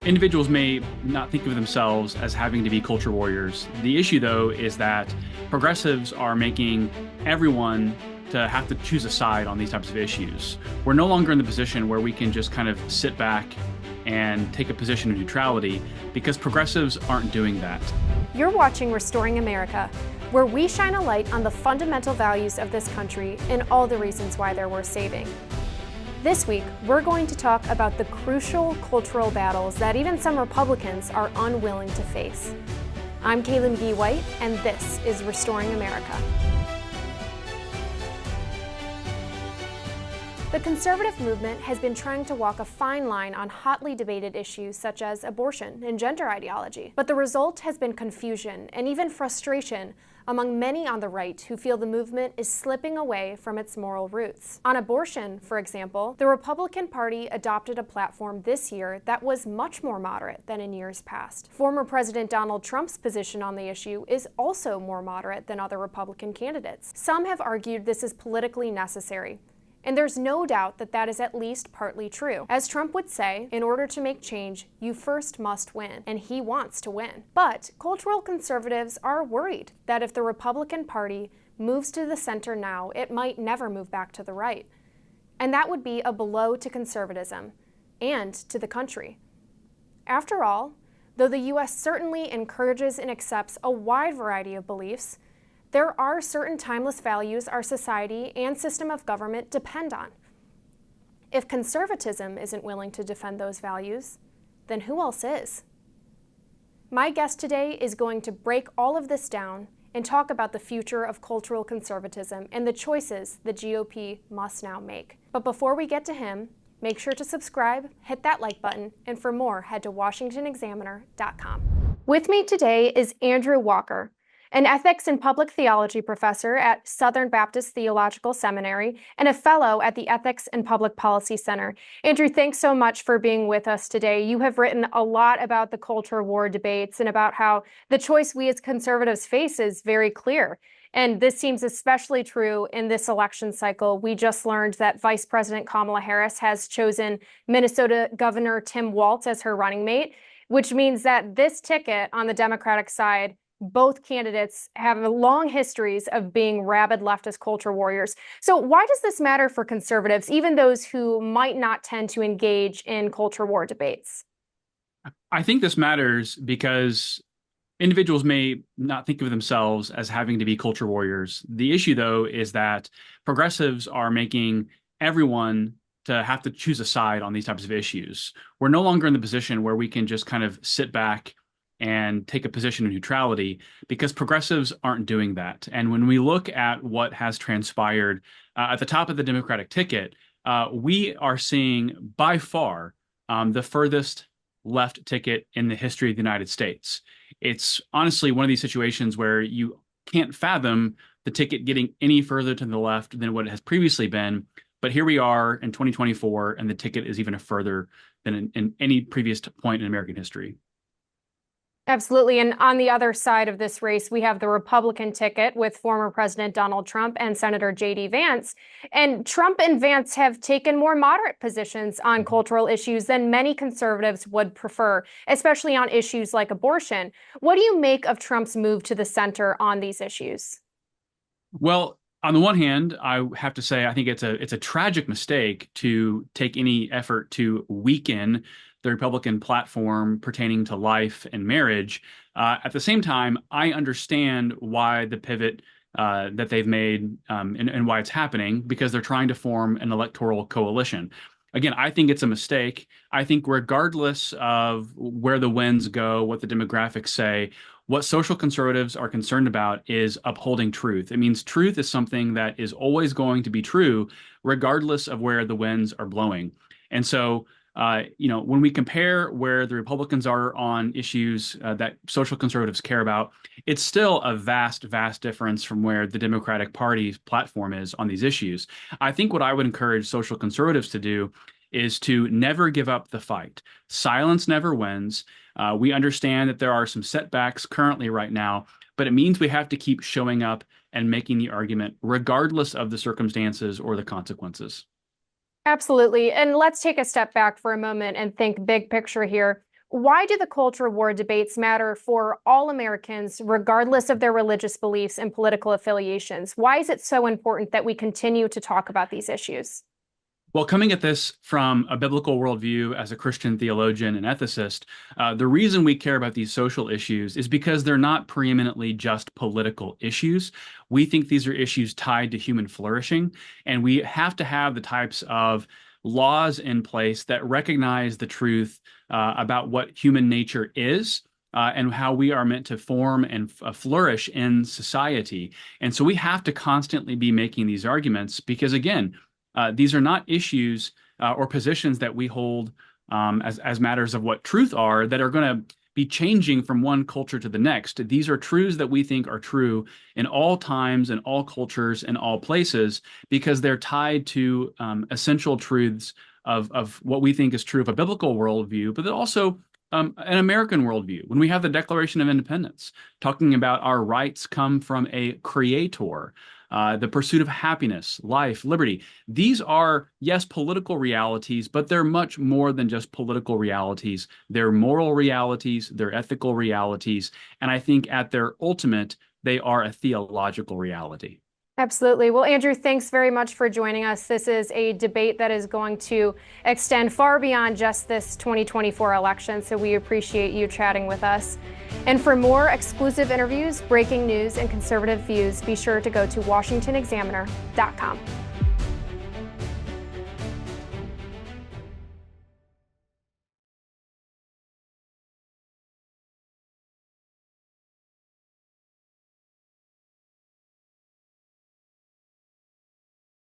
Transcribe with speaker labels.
Speaker 1: Individuals may not think of themselves as having to be culture warriors. The issue, though, is that progressives are making everyone to have to choose a side on these types of issues. We're no longer in the position where we can just kind of sit back and take a position of neutrality because progressives aren't doing that.
Speaker 2: You're watching Restoring America, where we shine a light on the fundamental values of this country and all the reasons why they're worth saving. This week, we're going to talk about the crucial cultural battles that even some Republicans are unwilling to face. I'm Kaylee McGhee White, and this is Restoring America. The conservative movement has been trying to walk a fine line on hotly debated issues such as abortion and gender ideology. But the result has been confusion and even frustration among many on the right who feel the movement is slipping away from its moral roots. On abortion, for example, the Republican Party adopted a platform this year that was much more moderate than in years past. Former President Donald Trump's position on the issue is also more moderate than other Republican candidates. Some have argued this is politically necessary. And there's no doubt that that is at least partly true. As Trump would say, in order to make change, you first must win, and he wants to win. But cultural conservatives are worried that if the Republican Party moves to the center now, it might never move back to the right. And that would be a blow to conservatism and to the country. After all, though the U.S. certainly encourages and accepts a wide variety of beliefs, there are certain timeless values our society and system of government depend on. If conservatism isn't willing to defend those values, then who else is? My guest today is going to break all of this down and talk about the future of cultural conservatism and the choices the GOP must now make. But before we get to him, make sure to subscribe, hit that like button, and for more, head to washingtonexaminer.com. With me today is Andrew Walker, an ethics and public theology professor at Southern Baptist Theological Seminary and a fellow at the Ethics and Public Policy Center. Andrew, thanks so much for being with us today. You have written a lot about the culture war debates and about how the choice we as conservatives face is very clear. And this seems especially true in this election cycle. We just learned that Vice President Kamala Harris has chosen Minnesota Governor Tim Walz as her running mate, which means that this ticket on the Democratic side, both candidates have long histories of being rabid leftist culture warriors. So why does this matter for conservatives, even those who might not tend to engage in culture war debates?
Speaker 1: I think this matters because individuals may not think of themselves as having to be culture warriors. The issue, though, is that progressives are making everyone to have to choose a side on these types of issues. We're no longer in the position where we can just kind of sit back and take a position of neutrality because progressives aren't doing that. And when we look at what has transpired at the top of the Democratic ticket, we are seeing by far the furthest left ticket in the history of the United States. It's honestly one of these situations where you can't fathom the ticket getting any further to the left than what it has previously been. But here we are in 2024, and the ticket is even further than in any previous point in American history.
Speaker 2: Absolutely. And on the other side of this race, we have the Republican ticket with former President Donald Trump and Senator J.D. Vance. And Trump and Vance have taken more moderate positions on cultural issues than many conservatives would prefer, especially on issues like abortion. What do you make of Trump's move to the center on these issues?
Speaker 1: Well, on the one hand, I have to say I think it's a tragic mistake to take any effort to weaken the Republican platform pertaining to life and marriage. At the same time, I understand why the pivot that they've made and why it's happening, because they're trying to form an electoral coalition. Again, I think it's a mistake. I think regardless of where the winds go, what the demographics say, what social conservatives are concerned about is upholding truth. It means truth is something that is always going to be true, regardless of where the winds are blowing. And so, when we compare where the Republicans are on issues that social conservatives care about, it's still a vast, vast difference from where the Democratic Party's platform is on these issues. I think what I would encourage social conservatives to do is to never give up the fight. Silence never wins. We understand that there are some setbacks currently right now, but it means we have to keep showing up and making the argument regardless of the circumstances or the consequences.
Speaker 2: Absolutely. And let's take a step back for a moment and think big picture here. Why do the culture war debates matter for all Americans, regardless of their religious beliefs and political affiliations? Why is it so important that we continue to talk about these issues?
Speaker 1: Well, coming at this from a biblical worldview as a Christian theologian and ethicist, the reason we care about these social issues is because they're not preeminently just political issues. We think these are issues tied to human flourishing, and we have to have the types of laws in place that recognize the truth about what human nature is. And how we are meant to form and flourish in society. And so we have to constantly be making these arguments because, again, these are not issues or positions that we hold as matters of what truth are that are going to be changing from one culture to the next. These are truths that we think are true in all times, in all cultures, in all places, because they're tied to essential truths of what we think is true of a biblical worldview, but also an American worldview. When we have the Declaration of Independence, talking about our rights come from a creator, the pursuit of happiness, life, liberty. These are, yes, political realities, but they're much more than just political realities. They're moral realities, they're ethical realities, and I think at their ultimate, they are a theological reality.
Speaker 2: Absolutely. Well, Andrew, thanks very much for joining us. This is a debate that is going to extend far beyond just this 2024 election, so we appreciate you chatting with us. And for more exclusive interviews, breaking news, and conservative views, be sure to go to washingtonexaminer.com.